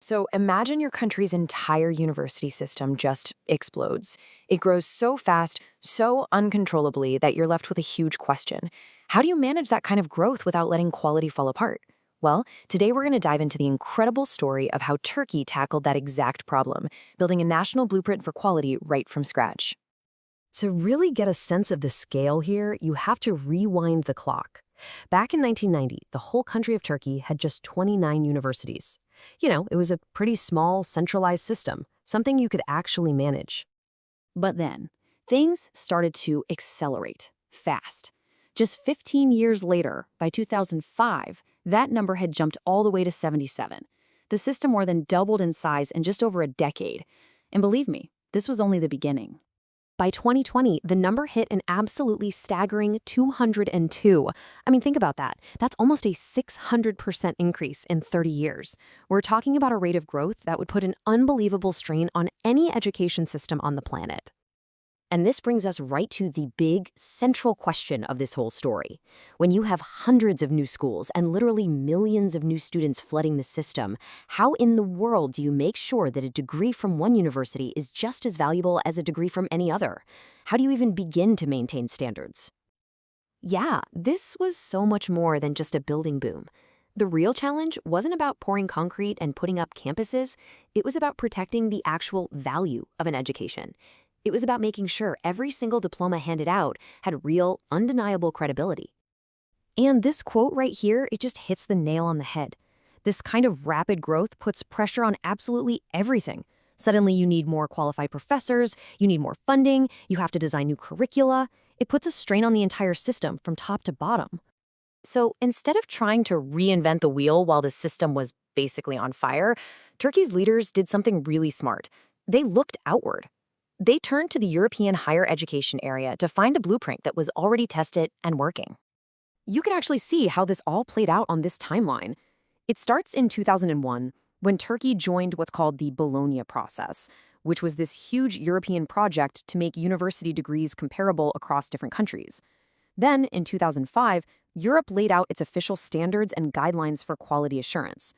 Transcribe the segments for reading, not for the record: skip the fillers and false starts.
So imagine your country's entire university system just explodes. It grows so fast, so uncontrollably that you're left with a huge question. How do you manage that kind of growth without letting quality fall apart? Well, today we're going to dive into the incredible story of how Turkey tackled that exact problem, building a national blueprint for quality right from scratch. To really get a sense of the scale here, you have to rewind the clock. Back in 1990, the whole country of Turkey had just 29 universities. It was a pretty small, centralized system, something you could actually manage. But then, things started to accelerate fast. Just 15 years later, by 2005, that number had jumped all the way to 77. The system more than doubled in size in just over a decade. And believe me, this was only the beginning. By 2020, the number hit an absolutely staggering 202. I mean, think about that. That's almost a 600% increase in 30 years. We're talking about a rate of growth that would put an unbelievable strain on any education system on the planet. And this brings us right to the big, central question of this whole story. When you have hundreds of new schools and literally millions of new students flooding the system, how in the world do you make sure that a degree from one university is just as valuable as a degree from any other? How do you even begin to maintain standards? Yeah, this was so much more than just a building boom. The real challenge wasn't about pouring concrete and putting up campuses. It was about protecting the actual value of an education. It was about making sure every single diploma handed out had real, undeniable credibility. And this quote right here, it just hits the nail on the head. This kind of rapid growth puts pressure on absolutely everything. Suddenly you need more qualified professors, you need more funding, you have to design new curricula. It puts a strain on the entire system from top to bottom. So instead of trying to reinvent the wheel while the system was basically on fire, Turkey's leaders did something really smart. They looked outward. They turned to the European higher education area to find a blueprint that was already tested and working. You can actually see how this all played out on this timeline. It starts in 2001 when Turkey joined what's called the Bologna process, which was this huge European project to make university degrees comparable across different countries. Then, in 2005, Europe laid out its official standards and guidelines for quality assurance.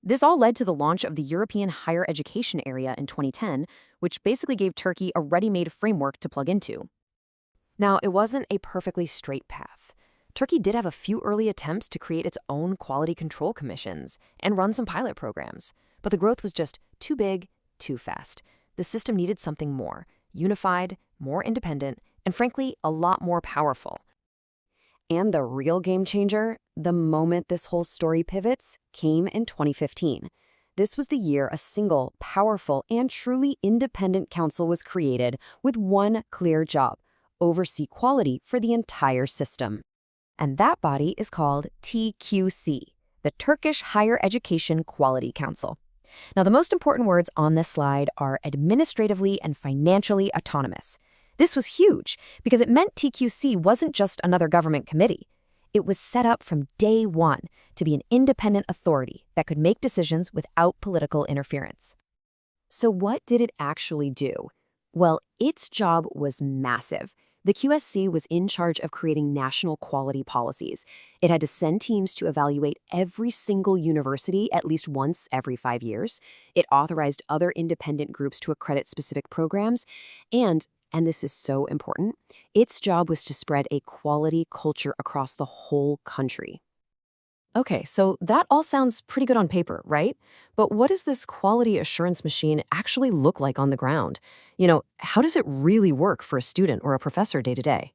This all led to the launch of the European Higher Education Area in 2010, which basically gave Turkey a ready-made framework to plug into. Now, it wasn't a perfectly straight path. Turkey did have a few early attempts to create its own quality control commissions and run some pilot programs, but the growth was just too big, too fast. The system needed something more, unified, more independent, and frankly, a lot more powerful. And the real game changer, the moment this whole story pivots, came in 2015. This was the year a single, powerful, and truly independent council was created with one clear job: oversee quality for the entire system. And that body is called THEQC, the Turkish Higher Education Quality Council. Now, the most important words on this slide are administratively and financially autonomous. This was huge because it meant THEQC wasn't just another government committee. It was set up from day one to be an independent authority that could make decisions without political interference. So what did it actually do? Well, its job was massive. The QSC was in charge of creating national quality policies. It had to send teams to evaluate every single university at least once every 5 years. It authorized other independent groups to accredit specific programs. And this is so important, its job was to spread a quality culture across the whole country. Okay, so that all sounds pretty good on paper, right? But what does this quality assurance machine actually look like on the ground? How does it really work for a student or a professor day to day?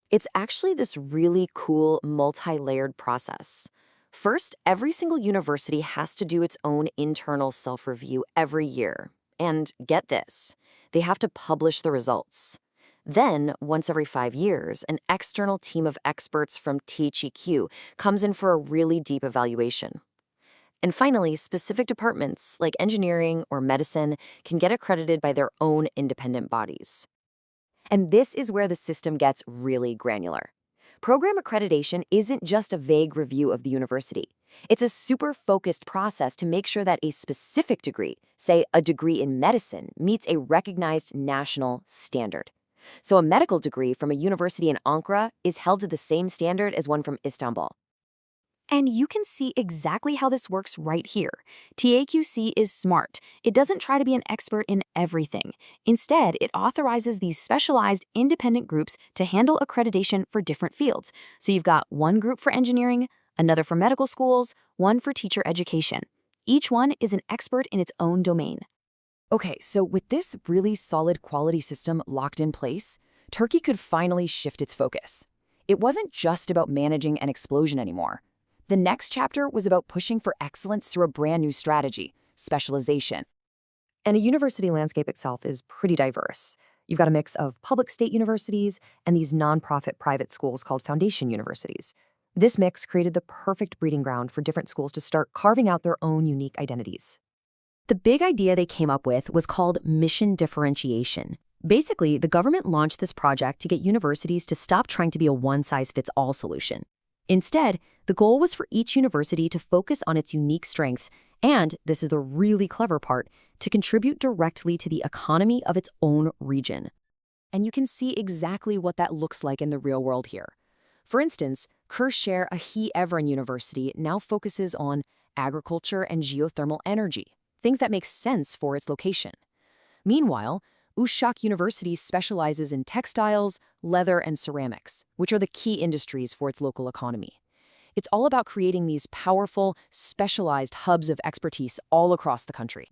It's actually this really cool multi-layered process. First, every single university has to do its own internal self-review every year. And get this, they have to publish the results. Then, once every 5 years, an external team of experts from THEQC comes in for a really deep evaluation. And finally, specific departments like engineering or medicine can get accredited by their own independent bodies. And this is where the system gets really granular. Program accreditation isn't just a vague review of the university. It's a super focused process to make sure that a specific degree, say a degree in medicine, meets a recognized national standard. So a medical degree from a university in Ankara is held to the same standard as one from Istanbul. And you can see exactly how this works right here. THEQC is smart. It doesn't try to be an expert in everything. Instead, it authorizes these specialized independent groups to handle accreditation for different fields. So you've got one group for engineering, another for medical schools, one for teacher education. Each one is an expert in its own domain. Okay, so with this really solid quality system locked in place, Turkey could finally shift its focus. It wasn't just about managing an explosion anymore. The next chapter was about pushing for excellence through a brand new strategy, specialization. And a university landscape itself is pretty diverse. You've got a mix of public state universities and these nonprofit private schools called foundation universities. This mix created the perfect breeding ground for different schools to start carving out their own unique identities. The big idea they came up with was called mission differentiation. Basically, the government launched this project to get universities to stop trying to be a one-size-fits-all solution. Instead, the goal was for each university to focus on its unique strengths and, this is the really clever part, to contribute directly to the economy of its own region. And you can see exactly what that looks like in the real world here. For instance, Kürşat Taştan University now focuses on agriculture and geothermal energy, things that make sense for its location. Meanwhile, Uşak University specializes in textiles, leather, and ceramics, which are the key industries for its local economy. It's all about creating these powerful, specialized hubs of expertise all across the country.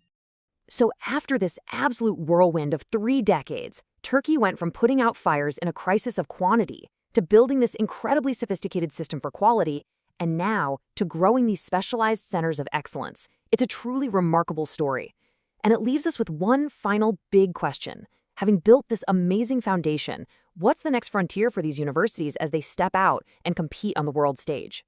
So after this absolute whirlwind of 3 decades, Turkey went from putting out fires in a crisis of quantity to building this incredibly sophisticated system for quality, and now to growing these specialized centers of excellence. It's a truly remarkable story. And it leaves us with one final big question. Having built this amazing foundation, what's the next frontier for these universities as they step out and compete on the world stage?